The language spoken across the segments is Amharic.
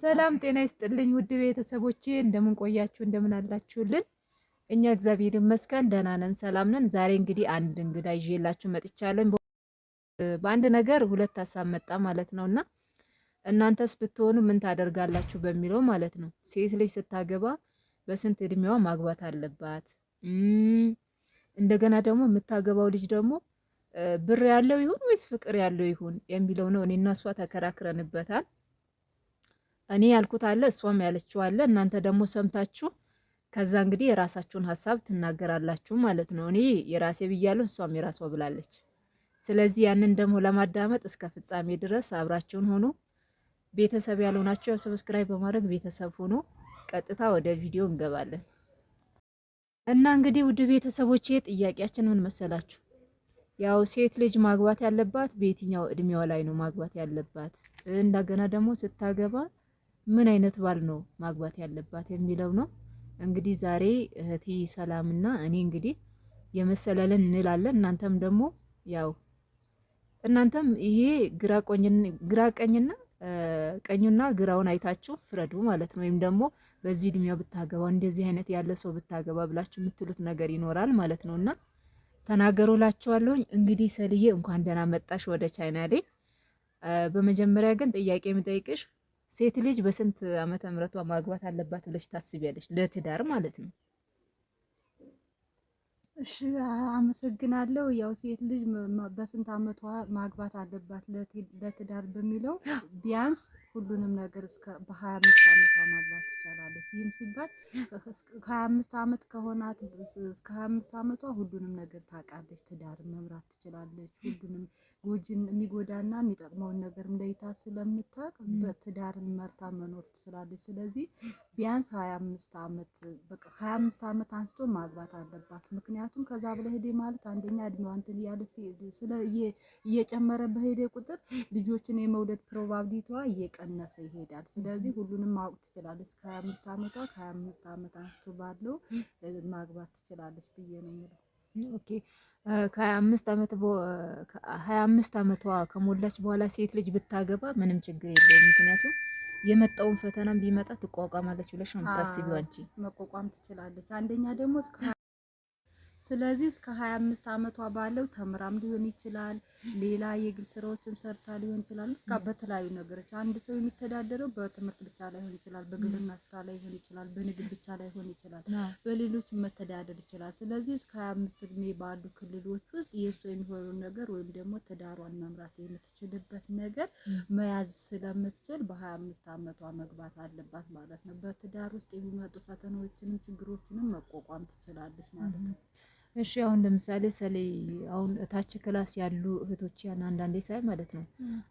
ሰላም ጤና ይስጥልኝ ውድ ቤተሰቦቼ እንደምን ቆያችሁ እንደምን አላችሁልን? እኛ እግዚአብሔር ይመስገን ደህና ነን፣ ሰላም ነን። ዛሬ እንግዲህ አንድ እንግዳ ይዤላችሁ መጥቻለሁ። በአንድ ነገር ሁለት ሀሳብ መጣ ማለት ነውና እናንተስ ብትሆኑ ምን ታደርጋላችሁ በሚለው ማለት ነው። ሴት ልጅ ስታገባ በስንት እድሜዋ ማግባት አለባት? እንደገና ደግሞ የምታገባው ልጅ ደግሞ ብር ያለው ይሁን ወይስ ፍቅር ያለው ይሁን የሚለው ነው። እኔና እሷ ተከራክረንበታል። እኔ ያልኩት አለ እሷም ያለችው አለ። እናንተ ደግሞ ሰምታችሁ ከዛ እንግዲህ የራሳችሁን ሀሳብ ትናገራላችሁ ማለት ነው። እኔ የራሴ ብያለሁ፣ እሷም የራሷ ብላለች። ስለዚህ ያንን ደግሞ ለማዳመጥ እስከ ፍጻሜ ድረስ አብራችሁን ሆኖ ቤተሰብ ያልሆናችሁ ያው ሰብስክራይብ በማድረግ ቤተሰብ ሆኖ ቀጥታ ወደ ቪዲዮ እንገባለን። እና እንግዲህ ውድ ቤተሰቦቼ ጥያቄያችን ምን መሰላችሁ? ያው ሴት ልጅ ማግባት ያለባት በየትኛው እድሜዋ ላይ ነው ማግባት ያለባት? እንደገና ደግሞ ስታገባ ምን አይነት ባል ነው ማግባት ያለባት የሚለው ነው። እንግዲህ ዛሬ እህቴ ሰላምና እኔ እንግዲህ የመሰለልን እንላለን። እናንተም ደግሞ ያው እናንተም ይሄ ግራ ቀኝና ቀኙና ግራውን አይታችሁ ፍረዱ ማለት ነው። ወይም ደግሞ በዚህ እድሜው ብታገባ እንደዚህ አይነት ያለ ሰው ብታገባ ብላችሁ የምትሉት ነገር ይኖራል ማለት ነውና ተናገሩላችኋለሁ። እንግዲህ ሰልዬ እንኳን ደህና መጣሽ ወደ ቻናሌ። በመጀመሪያ ግን ጥያቄ የምጠይቅሽ ሴት ልጅ በስንት ዓመተ ምህረቷ ማግባት አለባት ብለሽ ታስቢያለሽ? ለትዳር ማለት ነው። እሺ አመሰግናለሁ። ያው ሴት ልጅ በስንት ዓመቷ ማግባት አለባት ለትዳር በሚለው ቢያንስ ሁሉንም ነገር እስከ በ25 ዓመቷ ማግባት ትችላለች። ይህም ሲባል ከ25 ዓመት ከሆናት እስከ 25 ዓመቷ ሁሉንም ነገር ታውቃለች፣ ትዳር መምራት ትችላለች። ሁሉንም ጎጂን የሚጎዳና የሚጠቅመውን ነገር ለይታ ስለምታውቅ በትዳርን መርታ መኖር ትችላለች። ስለዚህ ቢያንስ 25 ዓመት በቃ 25 ዓመት አንስቶ ማግባት አለባት። ምክንያቱም ከዛ በላይ ሄደ ማለት አንደኛ እድሜዋ እንትን ያለ እየጨመረ በሄደ ቁጥር ልጆችን የመውለድ ፕሮባቢሊቲዋ እየቀነሰ ይሄዳል። ስለዚህ ሁሉንም ማወቅ ትችላለች። እስከ 25 ዓመቷ ከ25 ዓመት አንስቶ ባለው ማግባት ትችላለች ብዬ ነው የምለው። ኦኬ ከ25 ዓመቷ ከሞላች በኋላ ሴት ልጅ ብታገባ ምንም ችግር የለውም። ምክንያቱም የመጣውን ፈተናም ቢመጣ ትቋቋማለች ብለሽ ነው የምታስቢው አንቺ? መቋቋም ትችላለች። አንደኛ ደግሞ ስለዚህ እስከ 25 ዓመቷ ባለው ተምራም ሊሆን ይችላል፣ ሌላ የግል ስራዎችን ሰርታ ሊሆን ይችላል። በተለያዩ ነገሮች አንድ ሰው የሚተዳደረው በትምህርት ብቻ ላይሆን ይችላል፣ በግብርና ስራ ላይሆን ይችላል፣ በንግድ ብቻ ላይሆን ይችላል፣ በሌሎች መተዳደር ይችላል። ስለዚህ እስከ 25 እድሜ ባሉ ክልሎች ውስጥ የእሱ የሚሆነውን ነገር ወይም ደግሞ ትዳሯን መምራት የምትችልበት ነገር መያዝ ስለምትችል በ25 ዓመቷ መግባት አለባት ማለት ነው። በትዳር ውስጥ የሚመጡ ፈተናዎችንም ችግሮችንም መቋቋም ትችላለች ማለት ነው። እሺ አሁን ለምሳሌ አሁን እታች ክላስ ያሉ እህቶች ያን አንዳንዴ ሳይ ማለት ነው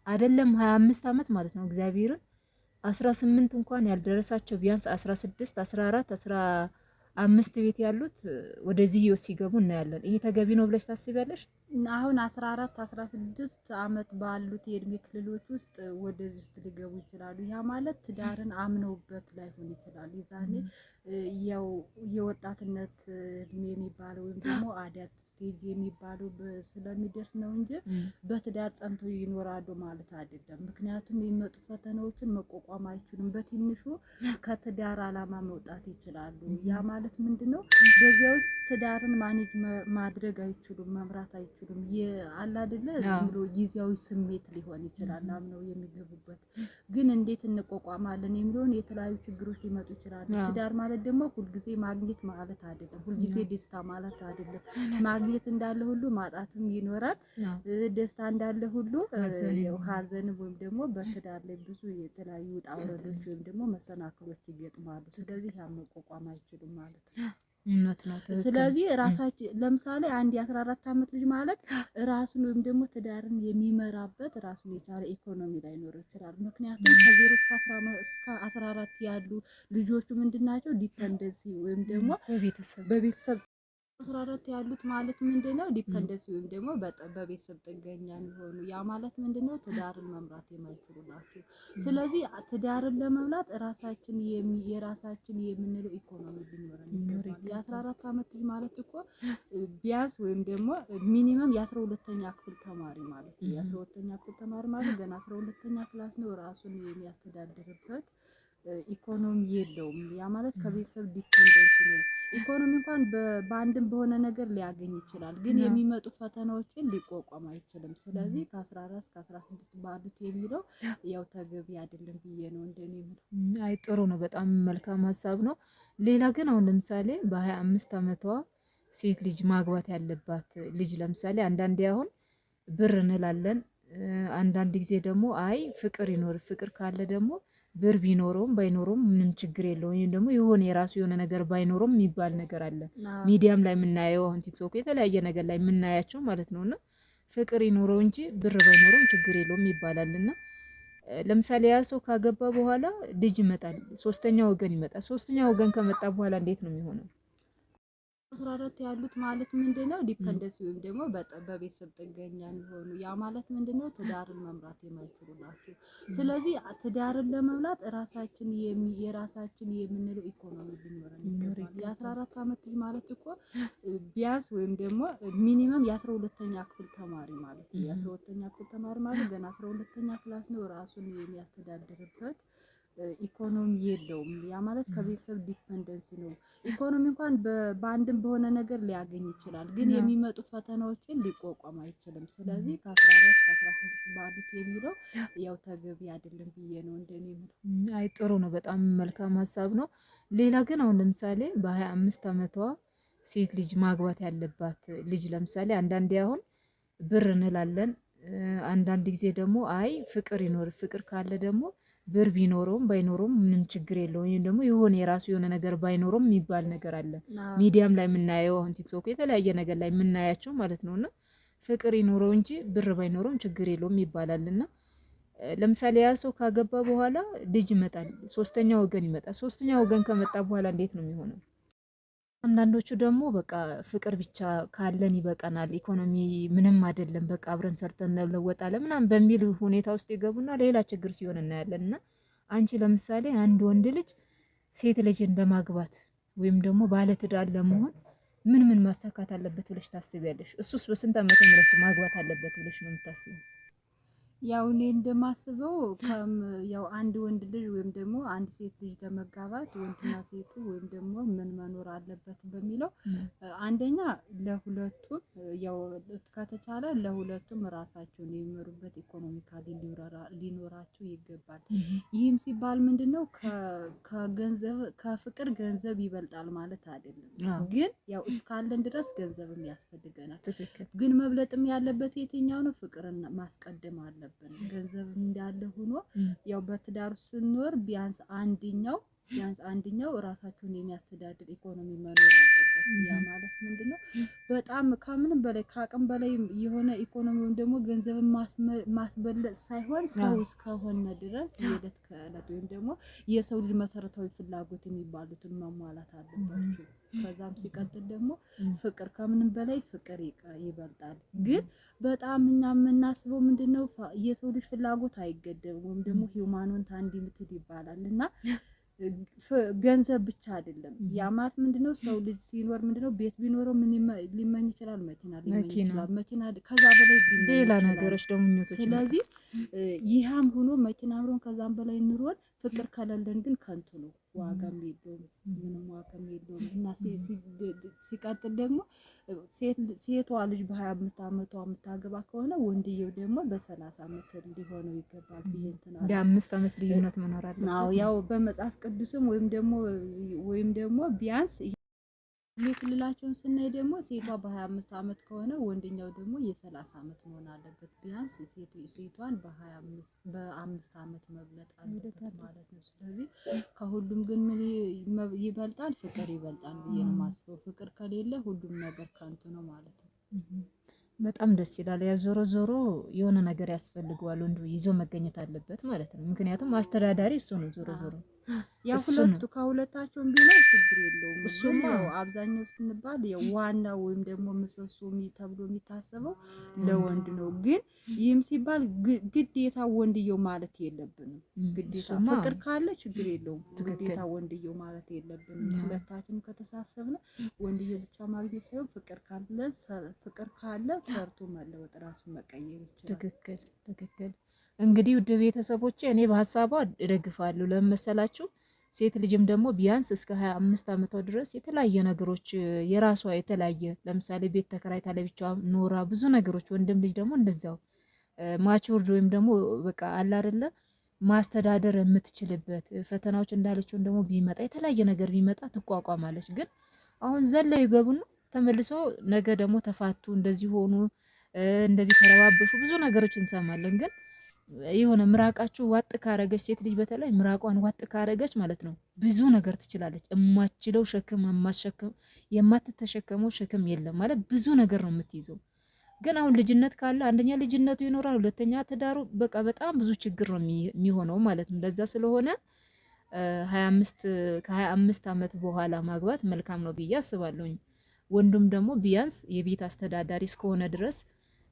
አይደለም 25 ዓመት ማለት ነው እግዚአብሔርን 18 እንኳን ያልደረሳቸው ቢያንስ 16 14 15 ቤት ያሉት ወደዚህ ህይወት ሲገቡ እናያለን። ይሄ ተገቢ ነው ብለሽ ታስቢያለሽ? አሁን 14 16 ዓመት ባሉት የእድሜ ክልሎች ውስጥ ወደዚህ ውስጥ ሊገቡ ይችላሉ። ያ ማለት ትዳርን አምነውበት ላይሆን ይችላል። ይዛኔ ያው የወጣትነት እድሜ የሚባለው ወይም ደግሞ አዳልት ስቴጅ የሚባለው ስለሚደርስ ነው እንጂ በትዳር ጸንተው ይኖራሉ ማለት አይደለም። ምክንያቱም የሚመጡ ፈተናዎችን መቋቋም አይችሉም። በትንሹ ከትዳር አላማ መውጣት ይችላሉ። ያ ማለት ምንድነው? በዚያ ውስጥ ትዳርን ማኔጅ ማድረግ አይችሉም፣ መምራት አይችሉም። አለ አይደለ ዝም ብሎ ጊዜያዊ ስሜት ሊሆን ይችላል አምነው የሚገቡበት። ግን እንዴት እንቋቋማለን የሚለውን የተለያዩ ችግሮች ሊመጡ ይችላሉ። ትዳር ማለት ደግሞ ሁልጊዜ ማግኘት ማለት አይደለም፣ ሁልጊዜ ደስታ ማለት አይደለም። ማግኘት እንዳለ ሁሉ ማጣትም ይኖራል። ደስታ እንዳለ ሁሉ ሀዘን ወይም ደግሞ በትዳር ላይ ብዙ የተለያዩ ውጣ ውረዶች ወይም ደግሞ መሰናክሎች ይገጥማሉ። ስለዚህ ያ መቋቋም አይችሉም ማለት ነው። ስለዚህ ራሳቸው ለምሳሌ አንድ የ14 ዓመት ልጅ ማለት ራሱን ወይም ደግሞ ትዳርን የሚመራበት ራሱን የቻለ ኢኮኖሚ ላይኖረው ይችላል። ምክንያቱም ከ0 እስከ 14 ያሉ ልጆቹ ምንድናቸው? ዲፔንደንሲ ወይም ደግሞ በቤተሰብ 14 ያሉት ማለት ምንድነው ዲፔንደንስ ወይም ደግሞ በቤተሰብ ጥገኛ የሚሆኑ ያ ማለት ምንድነው ትዳርን መምራት የማይችሉ ናቸው። ስለዚህ ትዳርን ለመምራት የራሳችን የምንለው ኢኮኖሚ ሊኖረን ይገባል። የ14 ዓመት ልጅ ማለት እኮ ቢያንስ ወይም ደግሞ ሚኒመም የ12ኛ ክፍል ተማሪ ማለት ነው። የ12ኛ ክፍል ተማሪ ማለት ገና 12ኛ ክላስ ነው። ራሱን የሚያስተዳድርበት ኢኮኖሚ የለውም። ያ ማለት ከቤተሰብ ዲፔንደንስ ነው። ኢኮኖሚ እንኳን በአንድም በሆነ ነገር ሊያገኝ ይችላል፣ ግን የሚመጡ ፈተናዎችን ሊቋቋም አይችልም። ስለዚህ ከ14 እስከ 16 ባሉት የሚለው ያው ተገቢ አይደለም ብዬ ነው እንደኔ የምለው። አይ ጥሩ ነው፣ በጣም መልካም ሀሳብ ነው። ሌላ ግን አሁን ለምሳሌ በ25 ዓመቷ ሴት ልጅ ማግባት ያለባት ልጅ ለምሳሌ አንዳንዴ አሁን ብር እንላለን፣ አንዳንድ ጊዜ ደግሞ አይ ፍቅር ይኖር፣ ፍቅር ካለ ደግሞ ብር ቢኖረውም ባይኖረውም ምንም ችግር የለውም፣ ወይም ደግሞ የሆነ የራሱ የሆነ ነገር ባይኖረውም የሚባል ነገር አለ። ሚዲያም ላይ የምናየው አሁን ቲክቶክ የተለያየ ነገር ላይ የምናያቸው ማለት ነውና ፍቅር ይኖረው እንጂ ብር ባይኖረውም ችግር የለውም ይባላልና ለምሳሌ ያ ሰው ካገባ በኋላ ልጅ ይመጣል፣ ሶስተኛ ወገን ይመጣል። ሶስተኛ ወገን ከመጣ በኋላ እንዴት ነው የሚሆነው? 14 ያሉት ማለት ምንድነው ዲፔንደንስ ወይም ደግሞ በቤተሰብ ጥገኛ የሚሆኑ ያ ማለት ምንድነው ትዳርን መምራት የማይችሉ ናቸው። ስለዚህ ትዳርን ለመምራት የራሳችን የምንለው ኢኮኖሚ ሊኖረን ይገባል። የ14 ዓመት ልጅ ማለት እኮ ቢያንስ ወይም ደግሞ ሚኒመም የ12ኛ ክፍል ተማሪ ማለት ነው። የ12ኛ ክፍል ተማሪ ማለት ገና 12ኛ ክላስ ነው። ራሱን የሚያስተዳድርበት ኢኮኖሚ የለውም። ያ ማለት ከቤተሰብ ዲፔንደንስ ነው። ኢኮኖሚ እንኳን በአንድም በሆነ ነገር ሊያገኝ ይችላል፣ ግን የሚመጡ ፈተናዎችን ሊቋቋም አይችልም። ስለዚህ ከ14 እስከ 16 ባሉት የሚለው ያው ተገቢ አይደለም ብዬ ነው እንደኔ የምለው። አይ ጥሩ ነው፣ በጣም መልካም ሀሳብ ነው። ሌላ ግን አሁን ለምሳሌ በ25 ዓመቷ ሴት ልጅ ማግባት ያለባት ልጅ ለምሳሌ አንዳንዴ አሁን ብር እንላለን፣ አንዳንድ ጊዜ ደግሞ አይ ፍቅር ይኖር፣ ፍቅር ካለ ደግሞ ብር ቢኖረውም ባይኖረውም ምንም ችግር የለውም፣ ወይም ደግሞ የሆነ የራሱ የሆነ ነገር ባይኖረውም የሚባል ነገር አለ። ሚዲያም ላይ የምናየው አሁን ቲክቶክ የተለያየ ነገር ላይ የምናያቸው ማለት ነውና ፍቅር ይኖረው እንጂ ብር ባይኖረውም ችግር የለውም ይባላልና ለምሳሌ ያ ሰው ካገባ በኋላ ልጅ ይመጣል፣ ሶስተኛ ወገን ይመጣል። ሶስተኛ ወገን ከመጣ በኋላ እንዴት ነው የሚሆነው? አንዳንዶቹ ደግሞ በቃ ፍቅር ብቻ ካለን ይበቃናል፣ ኢኮኖሚ ምንም አይደለም፣ በቃ አብረን ሰርተን እንለወጣለን ምናምን በሚል ሁኔታ ውስጥ ይገቡና ሌላ ችግር ሲሆን እናያለን። እና አንቺ ለምሳሌ አንድ ወንድ ልጅ ሴት ልጅ እንደማግባት ወይም ደግሞ ባለትዳር ለመሆን ምን ምን ማሳካት አለበት ብለሽ ታስቢያለሽ? እሱስ በስንት ዓመተ ምህረት ማግባት አለበት ብለሽ ነው የምታስቢው? ያው እኔ እንደማስበው ያው አንድ ወንድ ልጅ ወይም ደግሞ አንድ ሴት ልጅ ለመጋባት ወንድና ሴቱ ወይም ደግሞ ምን መኖር አለበት በሚለው አንደኛ ለሁለቱም ያው ከተቻለ ለሁለቱም ራሳቸውን የሚመሩበት ኢኮኖሚካሊ ሊኖራቸው ይገባል። ይህም ሲባል ምንድነው ከፍቅር ገንዘብ ይበልጣል ማለት አይደለም፣ ግን ያው እስካለን ድረስ ገንዘብም ያስፈልገናል። ግን መብለጥም ያለበት የትኛው ነው? ፍቅርን ማስቀደም አለ። ገንዘብ እንዳለ ሆኖ ያው በትዳር ስንኖር ቢያንስ አንደኛው ራሳቸውን የሚያስተዳድር ኢኮኖሚ መኖር አለበት። ያ ማለት ምንድነው በጣም ከምንም በላይ ከአቅም በላይ የሆነ ኢኮኖሚውን ደግሞ ገንዘብን ማስበለጥ ሳይሆን ሰው እስከሆነ ድረስ የዕለት ከዕለት ወይም ደግሞ የሰው ልጅ መሰረታዊ ፍላጎት የሚባሉትን መሟላት አለባቸው። ከዛም ሲቀጥል ደግሞ ፍቅር ከምንም በላይ ፍቅር ይበልጣል። ግን በጣም እኛ የምናስበው ምንድነው የሰው ልጅ ፍላጎት አይገደብም ወይም ደግሞ ሂውማን ዋንት አንሊሚትድ ይባላል እና ገንዘብ ብቻ አይደለም። ያ ማለት ምንድነው ሰው ልጅ ሲኖር ምንድነው ቤት ቢኖረው ምን ሊመኝ ይችላል? መኪና ሊመኝ ይችላል። መኪና ከዛ በላይ ሌላ ነገሮች ደግሞ ምኞቶች። ስለዚህ ይሃም ሆኖ መኪና አብሮን ከዛም በላይ ኑሮን ፍቅር ከሌለን ግን ከንቱ ነው፣ ዋጋም የለውም፣ ምንም ዋጋም የለውም። እና ሲቀጥል ደግሞ ሴቷ ልጅ በ25 ዓመቷ የምታገባ ከሆነ ወንድየው ደግሞ በ30 ዓመት ሊሆነው ይገባል። የ5 ዓመት ልዩነት መኖር አለበት። አዎ ያው በመጽሐፍ ቅዱስም ወይም ደግሞ ቢያንስ የክልላቸውን ስናይ ደግሞ ሴቷ በ25 ዓመት ከሆነ ወንድኛው ደግሞ የ30 ዓመት መሆን አለበት። ቢያንስ ሴቷን በ5 ዓመት መብለጥ አለበት ማለት ነው። ስለዚህ ከሁሉም ግን ምን ይበልጣል? ፍቅር ይበልጣል ብዬ ነው የማስበው። ፍቅር ከሌለ ሁሉም ነገር ከንቱ ነው ማለት ነው። በጣም ደስ ይላል። ያ ዞሮ ዞሮ የሆነ ነገር ያስፈልገዋል፣ ወንዱ ይዞ መገኘት አለበት ማለት ነው። ምክንያቱም አስተዳዳሪ እሱ ነው ዞሮ ዞሮ ያው እሱ ነው ከሁለታቸውም ቢኖር ችግር የለውም። ግን እሱማ ያው አብዛኛው ስንባል ያው ዋናው ወይም ደግሞ ምሰሶ ተብሎ የሚታሰበው ለወንድ ነው። ግን ይህም ሲባል ግዴታ ወንድየው ማለት የለብንም። ግዴታ ፍቅር ካለ ችግር የለውም። ግዴታ ወንድየው ማለት የለብንም። ሁለታችንም ከተሳሰብን ወንድየው ብቻ ማግኘት ሳይሆን ፍቅር ካለ ሰርቶ መለወጥ ራሱን መቀየር ይችላል። ትክክል። እንግዲህ ውድ ቤተሰቦቼ እኔ በሀሳቧ እደግፋለሁ። ለምን መሰላችሁ? ሴት ልጅም ደግሞ ቢያንስ እስከ 25 ዓመቷ ድረስ የተለያየ ነገሮች የራሷ የተለያየ ለምሳሌ ቤት ተከራይታ ለብቻዋ ኖራ ብዙ ነገሮች፣ ወንድም ልጅ ደግሞ እንደዛው ማቹርድ ወይም ደግሞ በቃ አለ አይደለ ማስተዳደር የምትችልበት ፈተናዎች እንዳለችውን ደግሞ ቢመጣ የተለያየ ነገር ቢመጣ ትቋቋማለች። ግን አሁን ዘለው ይገቡና ተመልሶ ነገ ደግሞ ተፋቱ፣ እንደዚህ ሆኑ፣ እንደዚህ ተረባበሹ፣ ብዙ ነገሮች እንሰማለን። ግን የሆነ ምራቃችሁ ዋጥ ካረገች ሴት ልጅ በተለይ ምራቋን ዋጥ ካረገች ማለት ነው ብዙ ነገር ትችላለች። የማትችለው ሸክም የማትተሸከመው ሸክም የለም ማለት ብዙ ነገር ነው የምትይዘው። ግን አሁን ልጅነት ካለ አንደኛ ልጅነቱ ይኖራል፣ ሁለተኛ ትዳሩ በቃ በጣም ብዙ ችግር ነው የሚሆነው ማለት ነው። ለዛ ስለሆነ 25 ዓመት በኋላ ማግባት መልካም ነው ብዬ አስባለሁኝ። ወንዱም ደግሞ ቢያንስ የቤት አስተዳዳሪ እስከሆነ ድረስ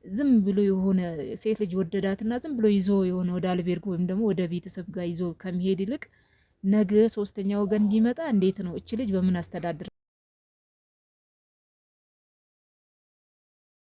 ዝም ብሎ የሆነ ሴት ልጅ ወደዳትና ዝም ብሎ ይዞ የሆነ ወደ አልቤርጎ ወይም ደግሞ ወደ ቤተሰብ ጋር ይዞ ከሚሄድ ይልቅ ነገ ሶስተኛ ወገን ቢመጣ እንዴት ነው እቺ ልጅ በምን አስተዳድር